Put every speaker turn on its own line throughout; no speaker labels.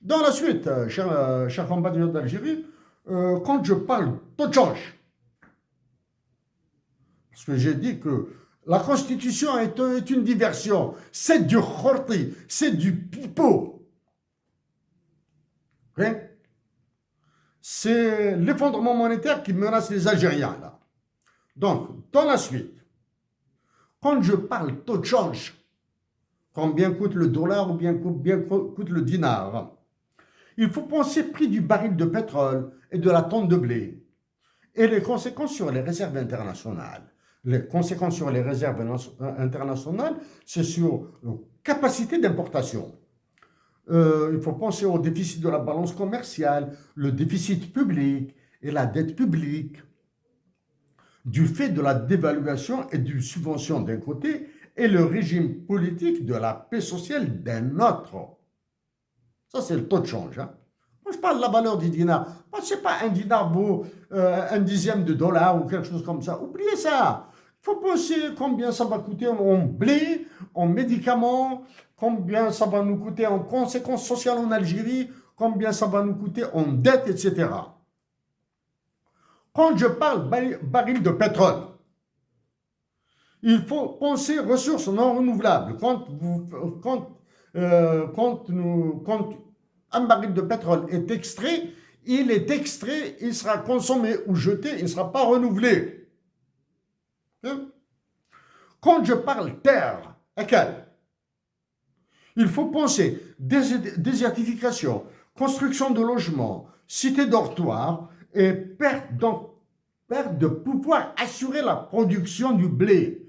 Dans la suite, chers compatriotes d'Algérie, quand je parle taux de change, parce que j'ai dit que la Constitution est une diversion, c'est du khorti, c'est du pipeau. Okay? C'est l'effondrement monétaire qui menace les Algériens, là. Donc, dans la suite, quand je parle taux de change, combien coûte le dollar ou bien coûte le dinar, il faut penser prix du baril de pétrole et de la tonne de blé et les conséquences sur les réserves internationales. Les conséquences sur les réserves internationales, c'est sur nos capacités d'importation. Il faut penser au déficit de la balance commerciale, le déficit public et la dette publique, du fait de la dévaluation et du subvention d'un côté et le régime politique de la paix sociale d'un autre. Ça, c'est le taux de change. Hein. Moi, je parle de la valeur du dinar. Ce n'est pas un dinar beau, un dixième de dollar ou quelque chose comme ça. Oubliez ça. Il faut penser combien ça va coûter en blé, en médicaments, combien ça va nous coûter en conséquences sociales en Algérie, combien ça va nous coûter en dette, etc. Quand je parle baril de pétrole, il faut penser ressources non renouvelables. Quand un baril de pétrole est extrait, il sera consommé ou jeté, il ne sera pas renouvelé. Hein? Quand je parle terre, il faut penser désertification, construction de logements, cité dortoirs et perte de pouvoir assurer la production du blé.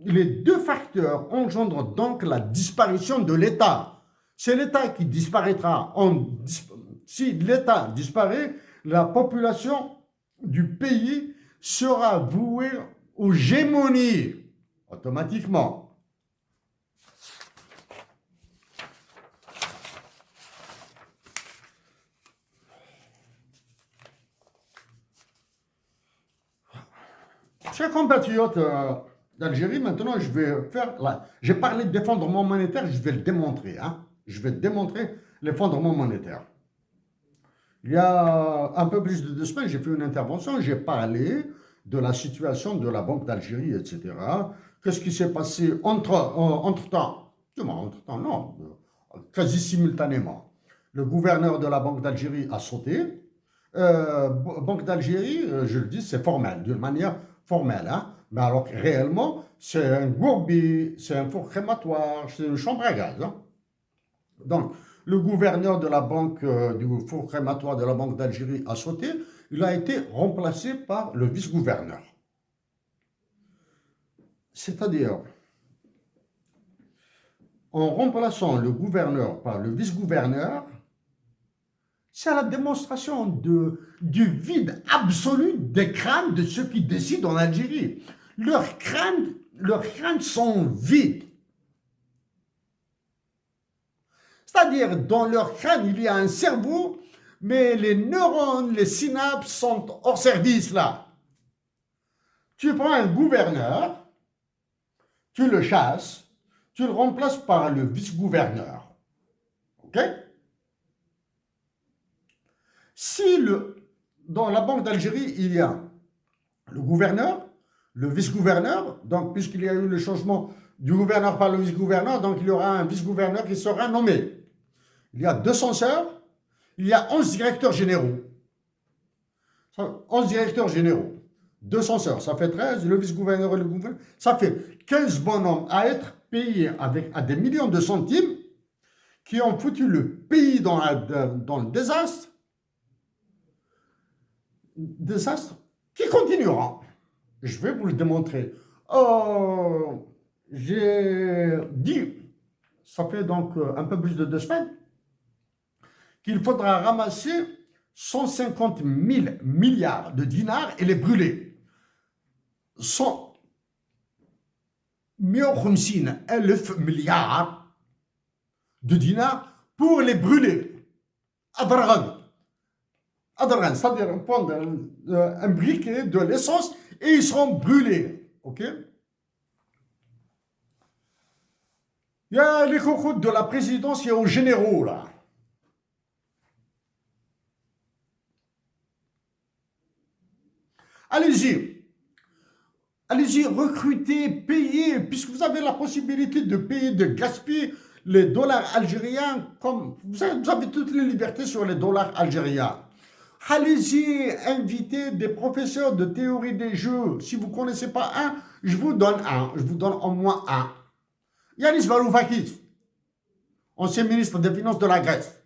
Les deux facteurs engendrent donc la disparition de l'État. C'est l'État qui disparaîtra. Si l'État disparaît, la population du pays sera vouée aux gémonies automatiquement. Chers compatriotes d'Algérie, maintenant je vais faire j'ai parlé d'effondrement monétaire, je vais le démontrer. Hein. Je vais démontrer l'effondrement monétaire. Il y a un peu plus de 2 semaines, j'ai fait une intervention, j'ai parlé de la situation de la Banque d'Algérie, etc. Qu'est-ce qui s'est passé entre-temps? Entre-temps, non, quasi simultanément. Le gouverneur de la Banque d'Algérie a sauté. Banque d'Algérie, je le dis, c'est formel, d'une manière formelle. Hein? Mais alors réellement, c'est un gourbi, c'est un four crématoire, c'est une chambre à gaz. Hein? Donc, le gouverneur de la banque, du four crématoire de la Banque d'Algérie a sauté. Il a été remplacé par le vice-gouverneur. C'est-à-dire, en remplaçant le gouverneur par le vice-gouverneur, c'est la démonstration du vide absolu des crânes de ceux qui décident en Algérie. Leurs crânes sont vides. C'est-à-dire, dans leur crâne, il y a un cerveau, mais les neurones, les synapses sont hors service, là. Tu prends un gouverneur, tu le chasses, tu le remplaces par le vice-gouverneur. OK? Si dans la Banque d'Algérie, il y a le gouverneur, le vice-gouverneur, donc puisqu'il y a eu le changement du gouverneur par le vice-gouverneur, donc il y aura un vice-gouverneur qui sera nommé. Il y a 2 censeurs, il y a 11 directeurs généraux. 11 directeurs généraux. 2 censeurs, ça fait 13, le vice-gouverneur et le gouverneur, ça fait 15 bonhommes à être payés à des millions de centimes qui ont foutu le pays dans le désastre qui continuera. Je vais vous le démontrer. J'ai dit, ça fait donc un peu plus de 2 semaines, qu'il faudra ramasser 150 000 milliards de dinars et les brûler. 150 000 milliards de dinars pour les brûler. Adragan, c'est-à-dire prendre un briquet de l'essence et ils seront brûlés. Ok? Il y a les cocottes de la présidence, il y a aux généraux là. Allez-y. Allez-y, recrutez, payez, puisque vous avez la possibilité de payer, de gaspiller les dollars algériens, comme vous avez toutes les libertés sur les dollars algériens. Allez-y, invitez des professeurs de théorie des jeux. Si vous ne connaissez pas un, je vous donne un. Je vous donne au moins un. Yanis Varoufakis, ancien ministre des Finances de la Grèce,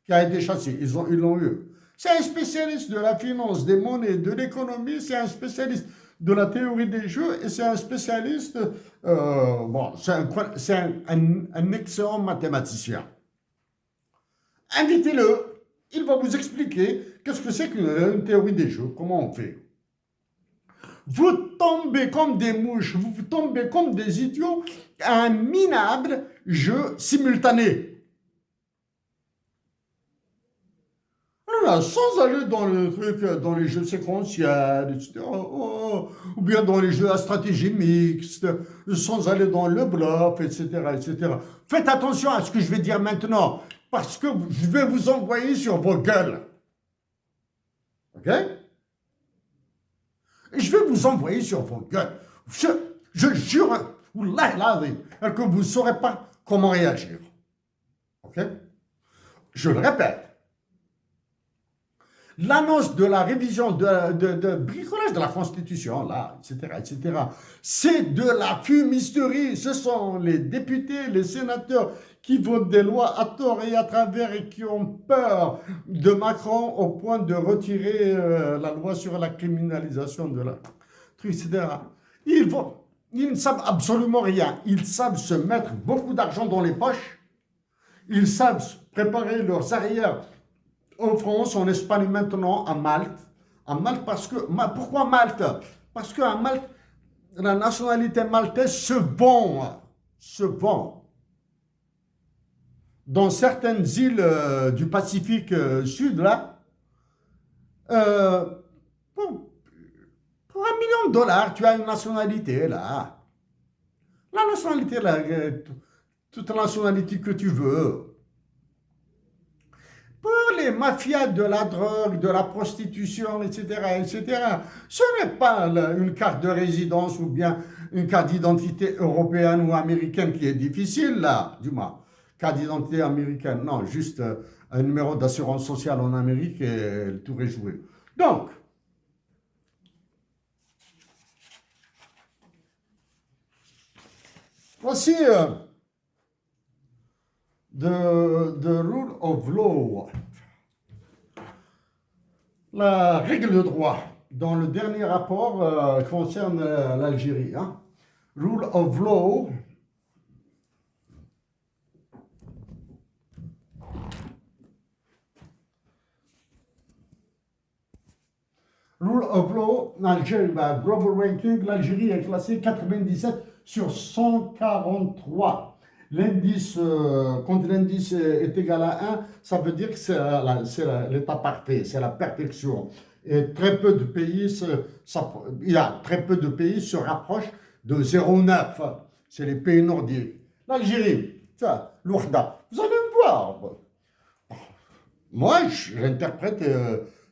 qui a été chassé. Ils l'ont eu. C'est un spécialiste de la finance, des monnaies, de l'économie. C'est un spécialiste de la théorie des jeux et c'est un spécialiste, bon, c'est un excellent mathématicien. Invitez-le, il va vous expliquer qu'est-ce que c'est qu'une théorie des jeux, comment on fait. Vous tombez comme des mouches, vous tombez comme des idiots à un minable jeu simultané. Voilà, sans aller dans le truc, dans les jeux séquentiels, etc., ou bien dans les jeux à stratégie mixte, sans aller dans le bluff, etc., etc. Faites attention à ce que je vais dire maintenant, parce que je vais vous envoyer sur vos gueules. Ok? Je vais vous envoyer sur vos gueules. Je jure, que vous ne saurez pas comment réagir. Ok? Je le répète. L'annonce de la révision de bricolage de la Constitution, là, etc., c'est de la fumisterie. Ce sont les députés, les sénateurs qui votent des lois à tort et à travers et qui ont peur de Macron au point de retirer la loi sur la criminalisation de la truc, etc. Ils ne savent absolument rien. Ils savent se mettre beaucoup d'argent dans les poches. Ils savent préparer leurs arrières en France, en Espagne maintenant, à Malte. À Malte parce que... Pourquoi Malte? Parce qu'à Malte, la nationalité maltaise se vend. Se vend. Dans certaines îles du Pacifique Sud, là, pour $1 million, tu as une nationalité, là. La nationalité, là, toute la nationalité que tu veux. Pour les mafias de la drogue, de la prostitution, etc., ce n'est pas une carte de résidence ou bien une carte d'identité européenne ou américaine qui est difficile, là, du moins. Carte d'identité américaine, non, juste un numéro d'assurance sociale en Amérique et le tour est joué. Donc, voici the rule of law. La règle de droit, dans le dernier rapport, concerne l'Algérie. Hein. Rule of law. Rule of law, Algérie, Global Ranking, l'Algérie est classée 97 sur 143. L'indice, quand l'indice est égal à 1, ça veut dire que c'est l'état parfait, c'est la perfection. Et très peu de pays, il y a très peu de pays se rapprochent de 0,9. C'est les pays nordiques. L'Algérie, ça, l'Ourda, vous allez voir. Moi, j'interprète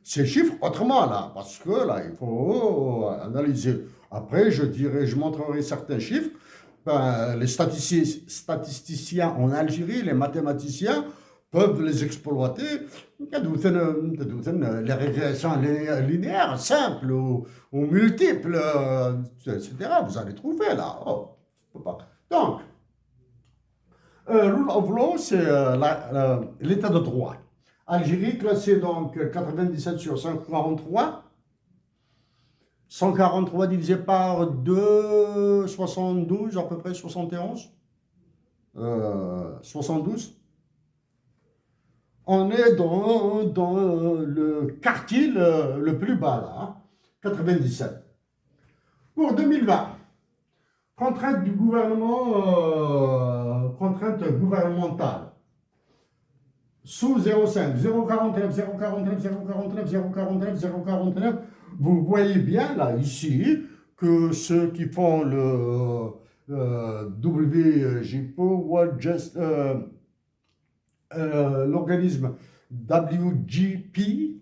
ces chiffres autrement, là, parce que là, il faut analyser. Après, je montrerai certains chiffres. Les statisticiens en Algérie, les mathématiciens, peuvent les exploiter. Les régressions linéaires simples ou multiples, etc. Vous allez trouver là. Oh, donc, rule of law, c'est l'état de droit. Algérie classée donc 97 sur 143. 143 divisé par 2, 72, à peu près 71. 72. On est dans le quartile le plus bas, là, hein, 97. Pour 2020, contrainte du gouvernement, contrainte gouvernementale. Sous 0,5, 0,49, 0,49, 0,49, 0,49, 0,49. Vous voyez bien là, ici, que ceux qui font le WGPO, l'organisme WGP,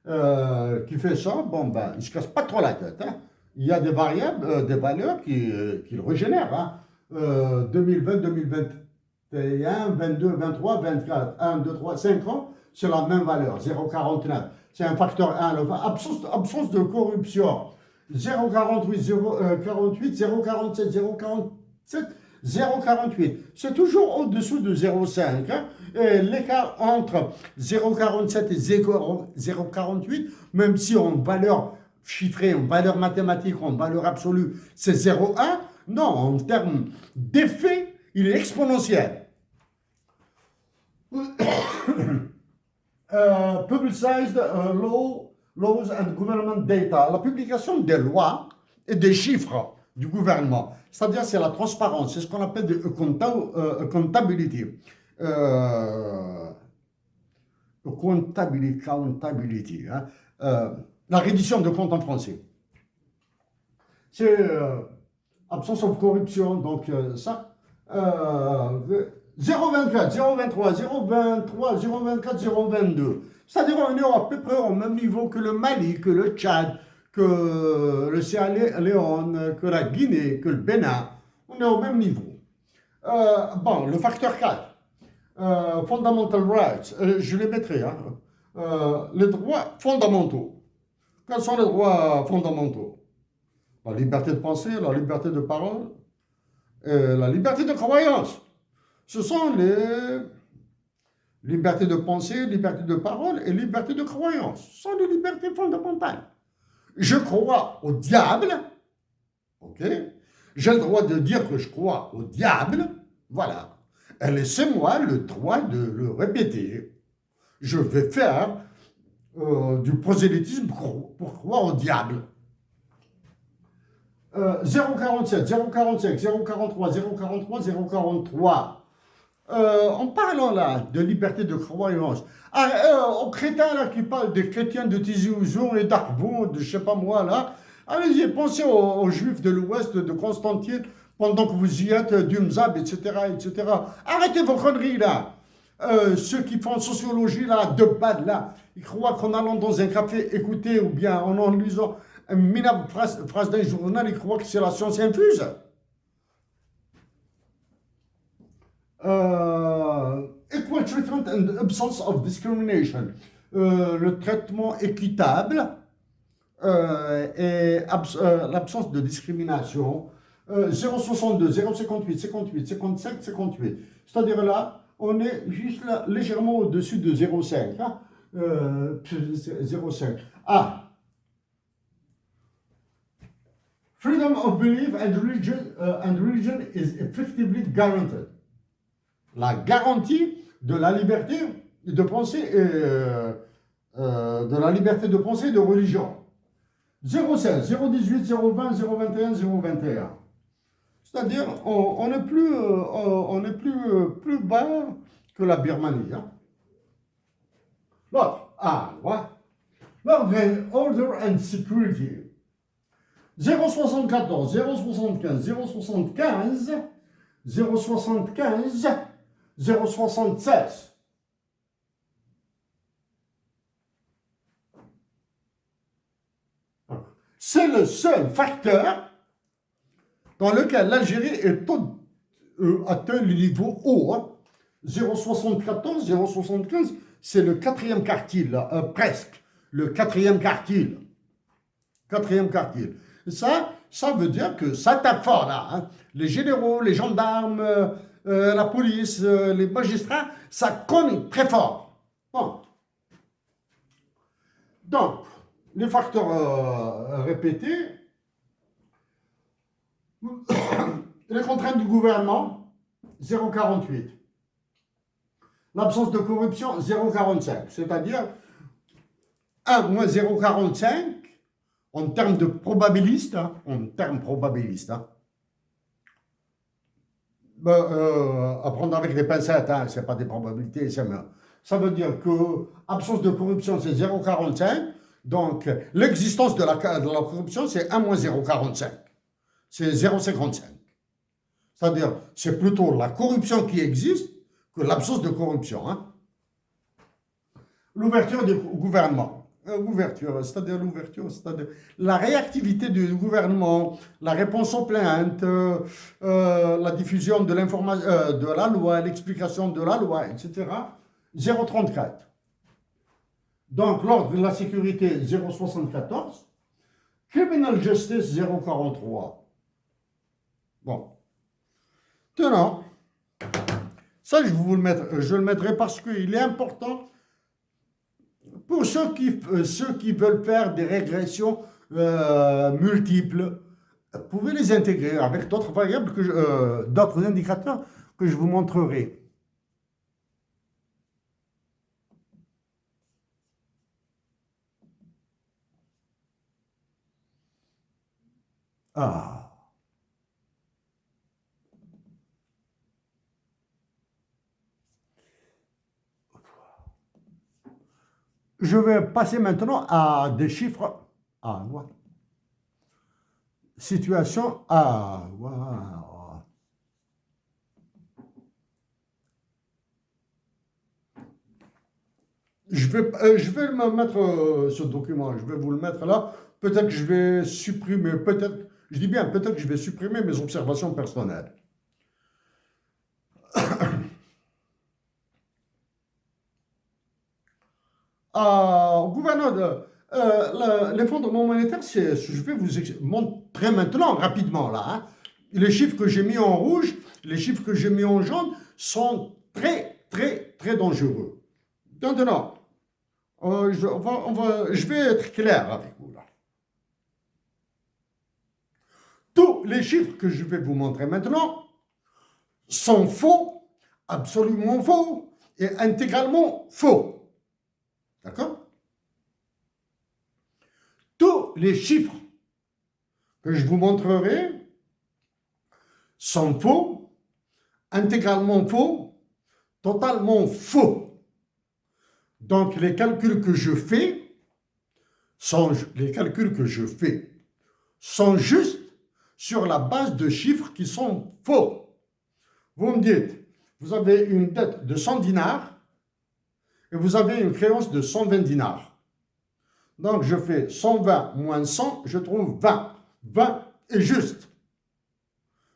qui fait ça, bon, ben, il ne se casse pas trop la tête, hein. Il y a des variables, des valeurs qui le régénèrent, hein. 2020, 2021, 22, 23, 24, 1, 2, 3, 5 ans, c'est la même valeur, 0,49. C'est un facteur 1. Absence de corruption, 0,48, 0,48, 0,47, 0,47, 0,48. C'est toujours au-dessous de 0,5, hein. Et l'écart entre 0,47 et 0,48, même si en valeur chiffrée, en valeur mathématique, en valeur absolue, c'est 0,1, non, en termes d'effet, il est exponentiel. Publicized laws and government data. La publication des lois et des chiffres du gouvernement. C'est-à-dire, c'est la transparence. C'est ce qu'on appelle de accountability. Accountability. Hein. La reddition de comptes en français. C'est absence de corruption. Donc, ça. 0,24, 0,23, 0,23, 0,24, 0,22. C'est-à-dire on est à peu près au même niveau que le Mali, que le Tchad, que le Sierra Leone, que la Guinée, que le Bénin. On est au même niveau. Bon, le facteur 4, fundamental rights, je les mettrai, hein. Les droits fondamentaux. Quels sont les droits fondamentaux? La liberté de penser, la liberté de parole, et la liberté de croyance. Ce sont les libertés de pensée, liberté de parole et liberté de croyance. Ce sont les libertés fondamentales. Je crois au diable, ok? J'ai le droit de dire que je crois au diable, voilà. Et laissez-moi le droit de le répéter. Je vais faire du prosélytisme pour croire au diable. 0,47, 0,45, 0,43, 0,43, 0,43. En parlant là de liberté de croyance, aux crétins là qui parlent des chrétiens de Tizi Ouzou et d'Arbour, de je sais pas moi là, allez-y, pensez aux juifs de l'Ouest, de Constantine, pendant que vous y êtes, d'Umzab, etc., etc. Arrêtez vos conneries là. Ceux qui font sociologie là, de bad là, ils croient qu'en allant dans un café écouter ou bien en lisant une minable phrase d'un journal, ils croient que c'est la science infuse. Equal treatment and absence of discrimination. Le traitement équitable et l'absence de discrimination. 0,62, 0,58, 58, 55, 58. C'est-à-dire là, on est juste là, légèrement au-dessus de 0,5. Hein? 0,5. Ah! Freedom of belief and religion is effectively guaranteed. La garantie de la liberté de pensée et de la liberté de pensée et de religion. 0,16, 0,18, 0,20, 0,21, 0,21. C'est-à-dire, on n'est plus bas que la Birmanie. Hein. L'autre, l'ordre, order and security. 0,74, 0,75, 0,75, 0,75, 0,76. C'est le seul facteur dans lequel l'Algérie est atteint le niveau haut. Hein. 0,74, 0,75, c'est le quatrième quartile, presque. Le quatrième quartile. Quatrième quartile. Ça veut dire que ça tape fort là. Hein. Les généraux, les gendarmes, la police, les magistrats, ça cogne très fort. Bon. Donc, les facteurs répétés, les contraintes du gouvernement, 0,48. L'absence de corruption, 0,45. C'est-à-dire 1 moins 0,45 en termes de probabiliste, hein, à prendre avec des pincettes, hein, ce n'est pas des probabilités, ça veut dire que absence de corruption, c'est 0,45. Donc, l'existence de la corruption, c'est 1 moins 0,45. C'est 0,55. C'est-à-dire, c'est plutôt la corruption qui existe que l'absence de corruption. Hein. L'ouverture du gouvernement. Ouverture, c'est-à-dire l'ouverture, c'est-à-dire la réactivité du gouvernement, la réponse aux plaintes, la diffusion de l'information, de la loi, l'explication de la loi, etc. 0,34. Donc, l'ordre de la sécurité, 0,74. Criminal justice, 0,43. Bon. Maintenant, ça, je le mettrai parce qu'il est important pour ceux qui veulent faire des régressions multiples. Vous pouvez les intégrer avec d'autres variables, d'autres indicateurs que je vous montrerai. Ah. Je vais passer maintenant à des chiffres. Ah, ouais. Situation. Ah, wow. Je vais me mettre ce document, je vais vous le mettre là. Peut-être que je vais supprimer, peut-être, je dis bien, peut-être que je vais supprimer mes observations personnelles. Gouverneur, l'effondrement monétaire, je vais vous montrer maintenant rapidement là. Hein. Les chiffres que j'ai mis en rouge, les chiffres que j'ai mis en jaune sont très, très, très dangereux. Maintenant, je vais être clair avec vous là. Tous les chiffres que je vais vous montrer maintenant sont faux, absolument faux et intégralement faux. D'accord? Tous les chiffres que je vous montrerai sont faux, intégralement faux, totalement faux. Donc les calculs que je fais sont justes sur la base de chiffres qui sont faux. Vous me dites, vous avez une dette de 100 dinars et vous avez une créance de 120 dinars. Donc je fais 120 moins 100, je trouve 20. 20 est juste.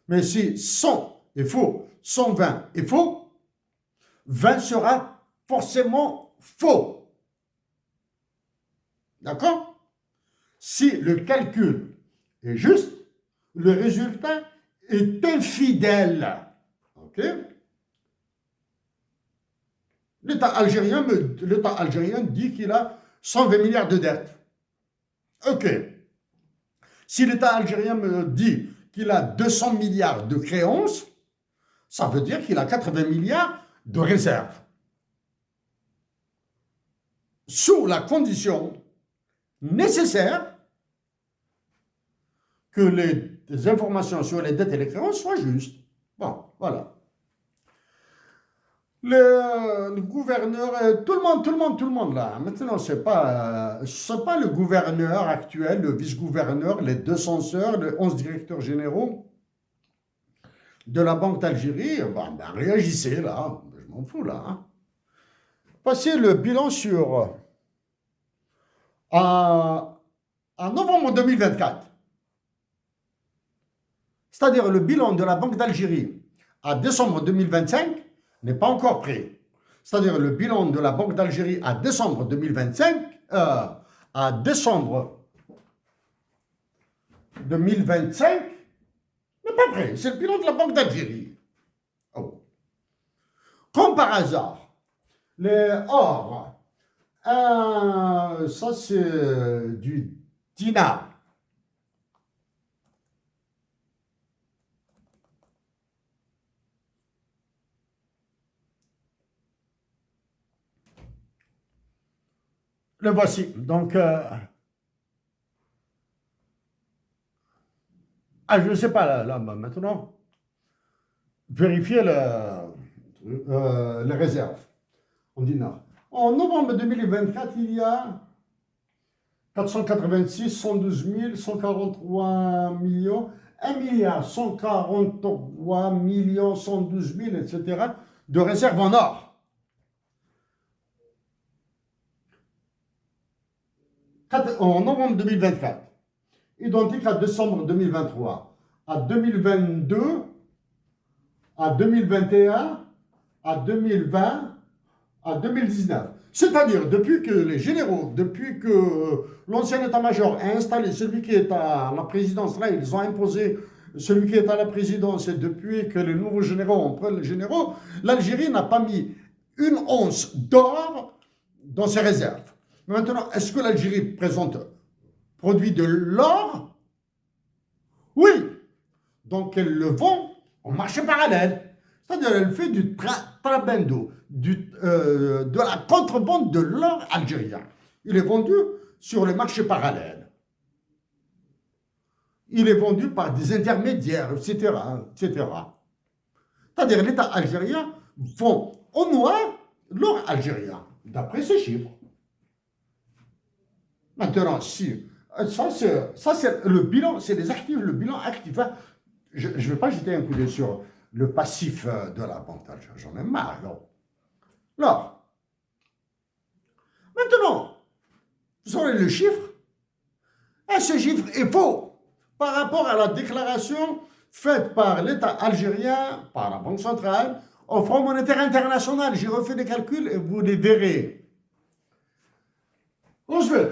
Mais si 100 est faux, 120 est faux, 20 sera forcément faux. D'accord? Si le calcul est juste, le résultat est infidèle. Ok? L'État algérien dit qu'il a 120 milliards de dettes. Ok. Si l'État algérien me dit qu'il a 200 milliards de créances, ça veut dire qu'il a 80 milliards de réserves. Sous la condition nécessaire que les informations sur les dettes et les créances soient justes. Bon, voilà. Le gouverneur, tout le monde là. Maintenant, c'est pas le gouverneur actuel, le vice-gouverneur, les deux censeurs, les 11 directeurs généraux de la Banque d'Algérie. Ben, réagissez là, je m'en fous là. Hein. Passez le bilan sur en novembre 2024. C'est-à-dire le bilan de la Banque d'Algérie à décembre 2025 n'est pas encore prêt. C'est-à-dire le bilan de la Banque d'Algérie à décembre 2025, à décembre 2025 n'est pas prêt. C'est le bilan de la Banque d'Algérie. Oh. Comme par hasard, or, ça c'est du dinar. Le voici. Donc, je ne sais pas là, maintenant. Vérifiez les réserves en dinars. En novembre 2024, il y a 486, 112 000, 143 millions, 1 milliard, 143 millions, 112 000, etc. de réserves en or. en novembre 2024, identique à décembre 2023, à 2022, à 2021, à 2020, à 2019. C'est-à-dire, depuis que les généraux, depuis que l'ancien état-major a installé celui qui est à la présidence, là, ils ont imposé celui qui est à la présidence, et depuis que les nouveaux généraux ont pris les généraux, l'Algérie n'a pas mis une once d'or dans ses réserves. Maintenant, est-ce que l'Algérie produit de l'or? Oui. Donc, elle le vend au marché parallèle. C'est-à-dire, elle fait du trabendo, de la contrebande de l'or algérien. Il est vendu sur les marchés parallèles. Il est vendu par des intermédiaires, etc., etc. C'est-à-dire, l'État algérien vend au noir l'or algérien, d'après ces chiffres. Maintenant, si ça c'est le bilan, c'est les actifs, le bilan actif. Hein. Je ne vais pas jeter un coup d'œil sur le passif de la banque d'Algérie. J'en ai marre. Alors, maintenant, vous aurez le chiffre. Et ce chiffre est faux par rapport à la déclaration faite par l'État algérien, par la Banque centrale, au Fonds monétaire international. J'ai refait les calculs et vous les verrez. Ensuite,